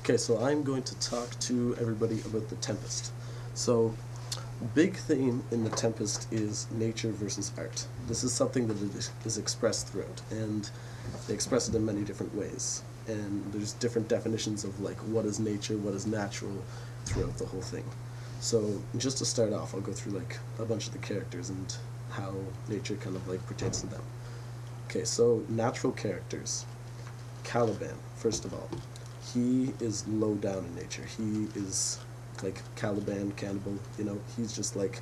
Okay, so I'm going to talk to everybody about The Tempest. So, big theme in The Tempest is nature versus art. This is something that is expressed throughout, and they express it in many different ways. And there's different definitions of like what is nature, what is natural throughout the whole thing. So, just to start off, I'll go through like a bunch of the characters and how nature kind of like pertains to them. Okay, so natural characters. Caliban, first of all. He is low down in nature. He is like Caliban, cannibal, you know, he's just like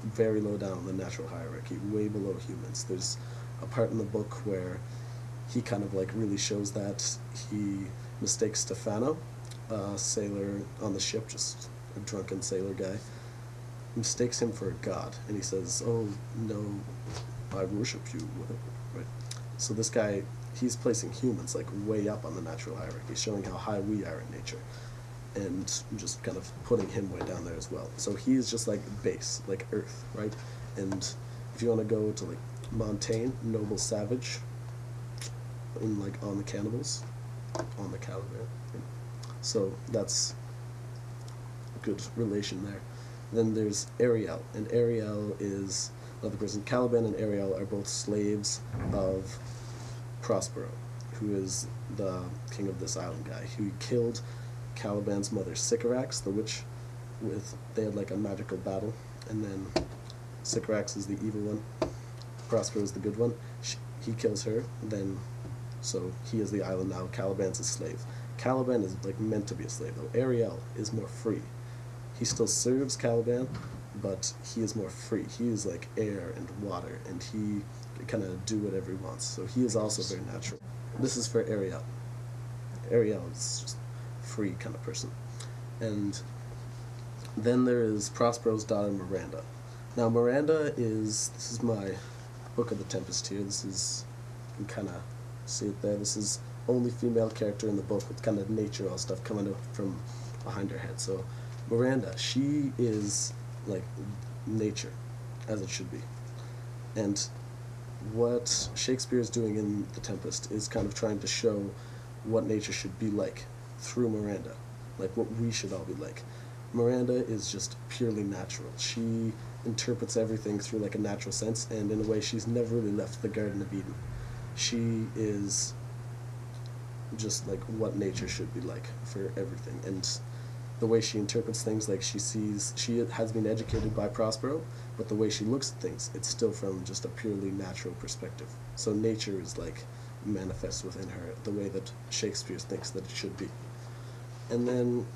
very low down in the natural hierarchy, way below humans. There's a part in the book where he kind of like really shows that. He mistakes Stefano, a sailor on the ship, just a drunken sailor guy, mistakes him for a god, and he says, "Oh no, I worship you," whatever, right? So this guy, he's placing humans like way up on the natural hierarchy, showing how high we are in nature, and just kind of putting him way down there as well. So he's just like base, like earth, right? And if you want to go to like Montaigne, noble savage, in like On the Cannibals, on the Caliban. So that's a good relation there. Then there's Ariel, and Ariel is another person. Caliban and Ariel are both slaves of Prospero, who is the king of this island guy, who killed Caliban's mother, Sycorax, the witch. They had like a magical battle, and then Sycorax is the evil one, Prospero is the good one. He kills her, then so he is the island now. Caliban's a slave. Caliban is like meant to be a slave though. Ariel is more free. He still serves Caliban, but he is more free. He is like air and water, and he kind of do whatever he wants. So he is also very natural. This is for Ariel. Ariel is just free kind of person. And then there is Prospero's daughter, Miranda. Now Miranda this is my Book of the Tempest here. This is, you can kind of see it there. This is only female character in the book with kind of nature all stuff coming out from behind her head. So Miranda, she is like nature, as it should be. And what Shakespeare is doing in The Tempest is kind of trying to show what nature should be like through Miranda, like what we should all be like. Miranda is just purely natural. She interprets everything through like a natural sense, and in a way she's never really left the Garden of Eden. She is just like what nature should be like for everything, and the way she interprets things, like she has been educated by Prospero, but the way she looks at things, it's still from just a purely natural perspective. So nature is like manifest within her the way that Shakespeare thinks that it should be. And then,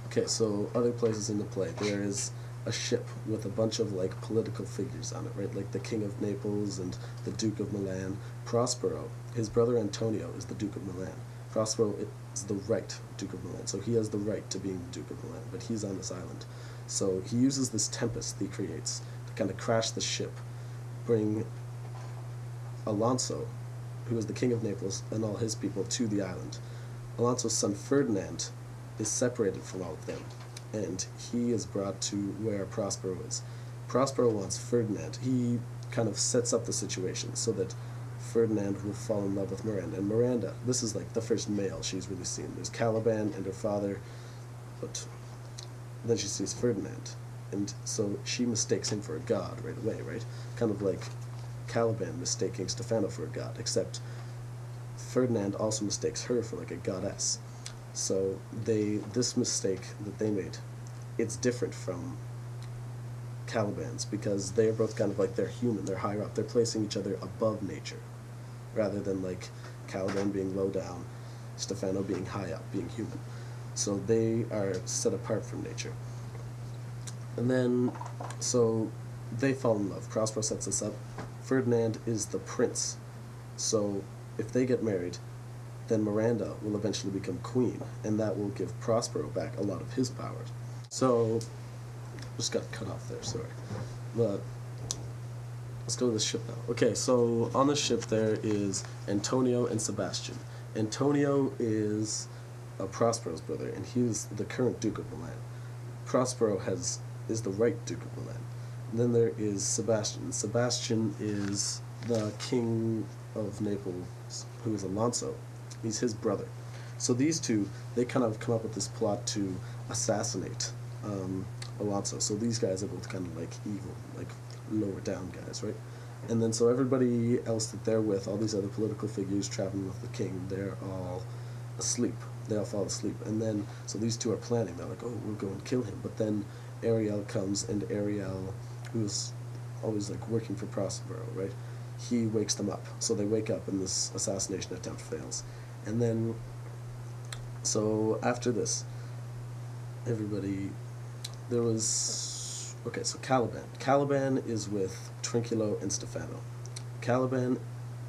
okay, so other places in the play, there is a ship with a bunch of like political figures on it, right? Like the King of Naples and the Duke of Milan. Prospero, his brother Antonio, is the Duke of Milan. Prospero is the right Duke of Milan, so he has the right to being the Duke of Milan, but he's on this island. So he uses this tempest that he creates to kind of crash the ship, bring Alonso, who is the King of Naples, and all his people to the island. Alonso's son Ferdinand is separated from all of them, and he is brought to where Prospero is. Prospero wants Ferdinand. He kind of sets up the situation so that Ferdinand will fall in love with Miranda. And Miranda, this is like the first male she's really seen. There's Caliban and her father, but then she sees Ferdinand, and so she mistakes him for a god right away, right? Kind of like Caliban mistaking Stefano for a god, except Ferdinand also mistakes her for like a goddess. So this mistake that they made, it's different from Caliban's, because they're both kind of like, they're human, they're higher up, they're placing each other above nature, rather than like Caliban being low down, Stefano being high up, being human. So they are set apart from nature. And then, so they fall in love. Prospero sets this up. Ferdinand is the prince. So if they get married, then Miranda will eventually become queen, and that will give Prospero back a lot of his power. So, just got cut off there, sorry. But let's go to the ship now. Okay, so on the ship there is Antonio and Sebastian. Antonio is Prospero's brother, and he's the current Duke of Milan. Prospero is the right Duke of Milan. And then there is Sebastian. Sebastian is the King of Naples, who is Alonso. He's his brother. So these two, they kind of come up with this plot to assassinate Alonso. So these guys are both kind of like evil, like lower down guys, right? And then so everybody else that they're with, all these other political figures traveling with the king, they're all asleep. They all fall asleep. And then, so these two are planning. They're like, oh, we'll go and kill him. But then Ariel comes, and Ariel, who's always like working for Prospero, right? He wakes them up. So they wake up and this assassination attempt fails. And then, so after this, everybody, there was, okay, so Caliban. Caliban is with Trinculo and Stefano. Caliban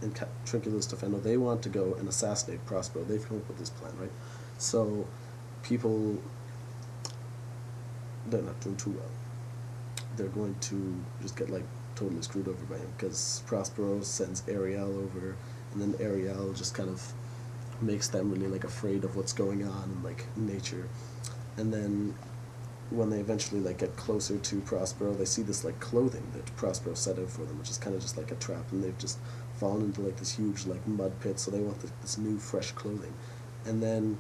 and Trinculo and Stefano, they want to go and assassinate Prospero. They've come up with this plan, right? So people, they're not doing too well. They're going to just get like totally screwed over by him because Prospero sends Ariel over, and then Ariel just kind of makes them really like afraid of what's going on in like nature. And then when they eventually like get closer to Prospero, they see this like clothing that Prospero set out for them, which is kind of just like a trap, and they've just fallen into like this huge like mud pit, so they want this new fresh clothing. And then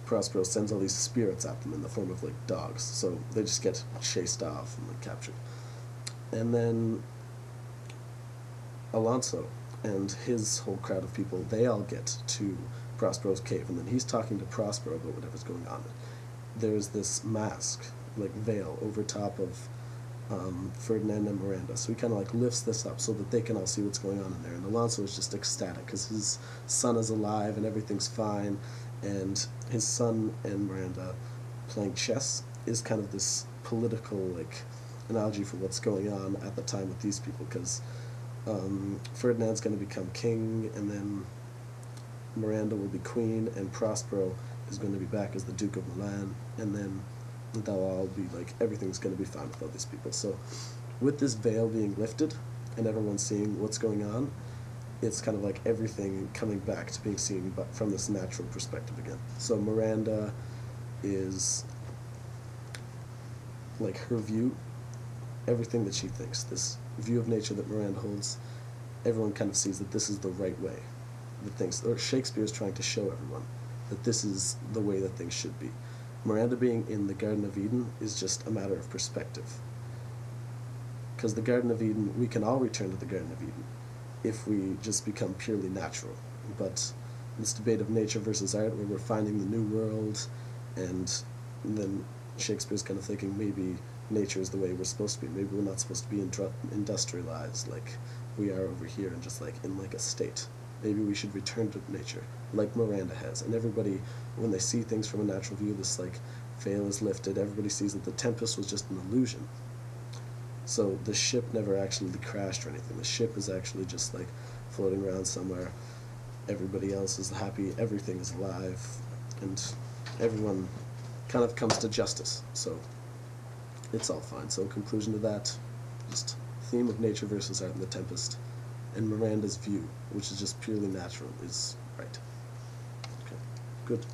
Prospero sends all these spirits at them in the form of like dogs, so they just get chased off and like captured. And then Alonso and his whole crowd of people, they all get to Prospero's cave, and then he's talking to Prospero about whatever's going on. There's this mask, like veil, over top of Ferdinand and Miranda, so he kind of like lifts this up so that they can all see what's going on in there. And Alonso is just ecstatic because his son is alive and everything's fine, and his son and Miranda playing chess is kind of this political like analogy for what's going on at the time with these people, because Ferdinand's going to become king, and then Miranda will be queen, and Prospero is going to be back as the Duke of Milan, and then they'll all be like, everything's going to be fine with all these people. So with this veil being lifted and everyone seeing what's going on, it's kind of like everything coming back to being seen but from this natural perspective again. So Miranda is like her view, everything that she thinks, this view of nature that Miranda holds, everyone kind of sees that this is the right way. The things, or Shakespeare is trying to show everyone that this is the way that things should be. Miranda being in the Garden of Eden is just a matter of perspective. Because the Garden of Eden, we can all return to the Garden of Eden if we just become purely natural. But this debate of nature versus art, where we're finding the new world, and then Shakespeare's kind of thinking maybe nature is the way we're supposed to be. Maybe we're not supposed to be industrialized like we are over here, and just like in like a state. Maybe we should return to nature, like Miranda has. And everybody, when they see things from a natural view, this like veil is lifted, everybody sees that the tempest was just an illusion. So the ship never actually crashed or anything. The ship is actually just like floating around somewhere. Everybody else is happy, everything is alive, and everyone kind of comes to justice. So it's all fine. So in conclusion to that, just theme of nature versus art in the Tempest, and Miranda's view, which is just purely natural, is right. Okay, good.